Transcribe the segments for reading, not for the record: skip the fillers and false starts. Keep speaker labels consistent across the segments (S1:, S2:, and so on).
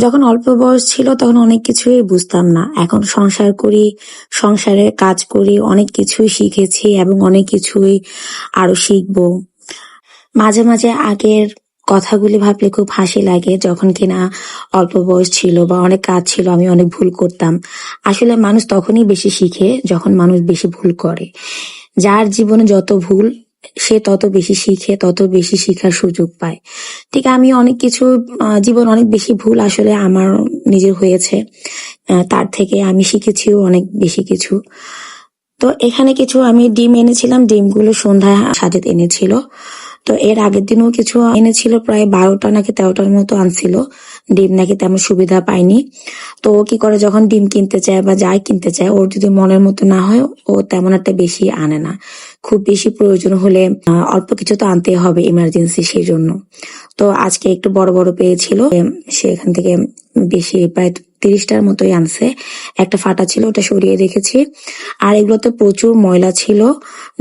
S1: যখন অল্প বয়স ছিল তখন অনেক কিছুই বুঝতাম না। এখন সংসার করি, সংসারে কাজ করি, অনেক কিছুই শিখেছি এবং অনেক কিছুই আরো শিখবো। মাঝে মাঝে আগের কথাগুলি ভাবলে খুব হাসি লাগে, যখন কিনা অল্প বয়স ছিল বা অনেক কাজ ছিল, আমি অনেক ভুল করতাম। আসলে মানুষ তখনই বেশি শিখে যখন মানুষ বেশি ভুল করে। যার জীবনে যত ভুল, সে তত বেশি শিখে, তত বেশি শিখার সুযোগ পায়। ঠিক আমি অনেক কিছু জীবন অনেক বেশি ভুল আসলে আমার নিজের হয়েছে। তার থেকে আমি শিখেছিও অনেক বেশি কিছু। তো এখানে কিছু আমি ডিম এনেছিলাম, ডিমগুলো সন্ধ্যায় সাজেদ এনেছিল। তো এর আগের দিনও কিছু এনেছিল, প্রায় 12টা নাকি 13টার মতো আনছিল। ডিম নাকি তেমন সুবিধা পায়নি। তো ও কি করে, যখন ডিম কিনতে চায় বা যাই কিনতে চায়, ওর যদি মনের মতো না হয়, ও তেমন একটা বেশি আনে না। খুব বেশি প্রয়োজন হলে অল্প কিছু তো আনতে হবে, ইমার্জেন্সি, সেই জন্য। তো আজকে একটু বড় বড় পেয়েছিল, সে এখান থেকে বেশি প্রায় 30টার মতোই আনছে। একটা ফাটা ছিল, ওটা সরিয়ে রেখেছি। আর এগুলোতে প্রচুর ময়লা ছিল।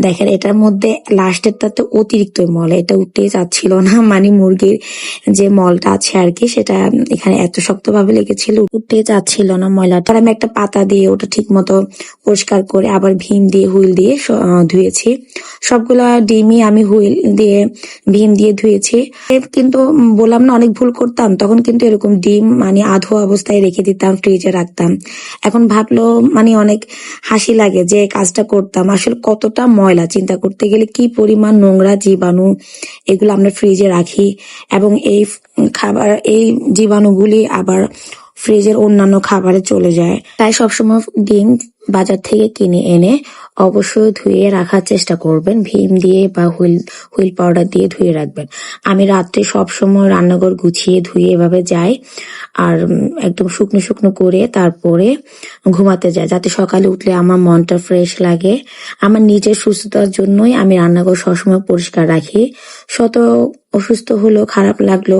S1: দেখেন, এটার মধ্যে লাস্টেরটাতে অতিরিক্ত ময়লা, এটা উঠতেই চাচ্ছিল না। মানে মুরগির যে মলটা আছে আর কি, সেটা এখানে এত শক্তভাবে লেগেছিল, উঠতেই চাচ্ছিল না ময়লাটা। আমি একটা পাতা দিয়ে ওটা ঠিক মতো পরিষ্কার করে আবার ভীম দিয়ে, হুইল দিয়ে ধুয়েছি। সবগুলা ডিমই আমি হুইল দিয়ে, ভীম দিয়ে ধুয়েছি। কিন্তু বললাম না, অনেক ভুল করতাম তখন, কিন্তু এরকম ডিম মানে আধো অবস্থায় রেখে দিতাম, ফ্রিজে রাখতাম। এখন ভাবলো মানে অনেক হাসি লাগে যে কাজটা করতাম। আসলে কতটা ময়লা, চিন্তা করতে গেলে কি পরিমাণ নোংরা, জীবাণু, এগুলো আমরা ফ্রিজে রাখি। এবং এই খাবার, এই জীবাণুগুলি আবার ফ্রিজের অন্যান্য খাবারে চলে যায়। তাই সবসময় ডিম বাজার থেকে কিনে এনে অবশ্যই ধুয়ে রাখার চেষ্টা করবেন, ভীম দিয়ে বা হুইল পাউডার দিয়ে ধুয়ে রাখবেন। আমি রাত্রে সবসময় রান্নাঘর গুছিয়ে ধুয়ে এভাবে যাই, আর একদম শুকনো শুকনো করে তারপরে ঘুমাতে যাই, যাতে সকালে উঠলে আমার মনটা ফ্রেশ লাগে। আমার নিজের সুস্থতার জন্যই আমি রান্নাঘর সবসময় পরিষ্কার রাখি। শত অসুস্থ হলো, খারাপ লাগলো,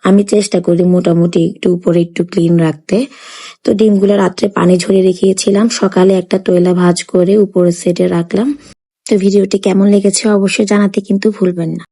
S1: আমি চেষ্টা করি মোটামুটি একটু উপরে একটু ক্লিন রাখতে। তো ডিমগুলো রাত্রে পানি ঝরিয়ে রেখেছিলাম, সকালে একটা তৈলা ভাঁজ করে উপরে সেটে রাখলাম। তো ভিডিওটি কেমন লেগেছে অবশ্যই জানাতে কিন্তু ভুলবেন না।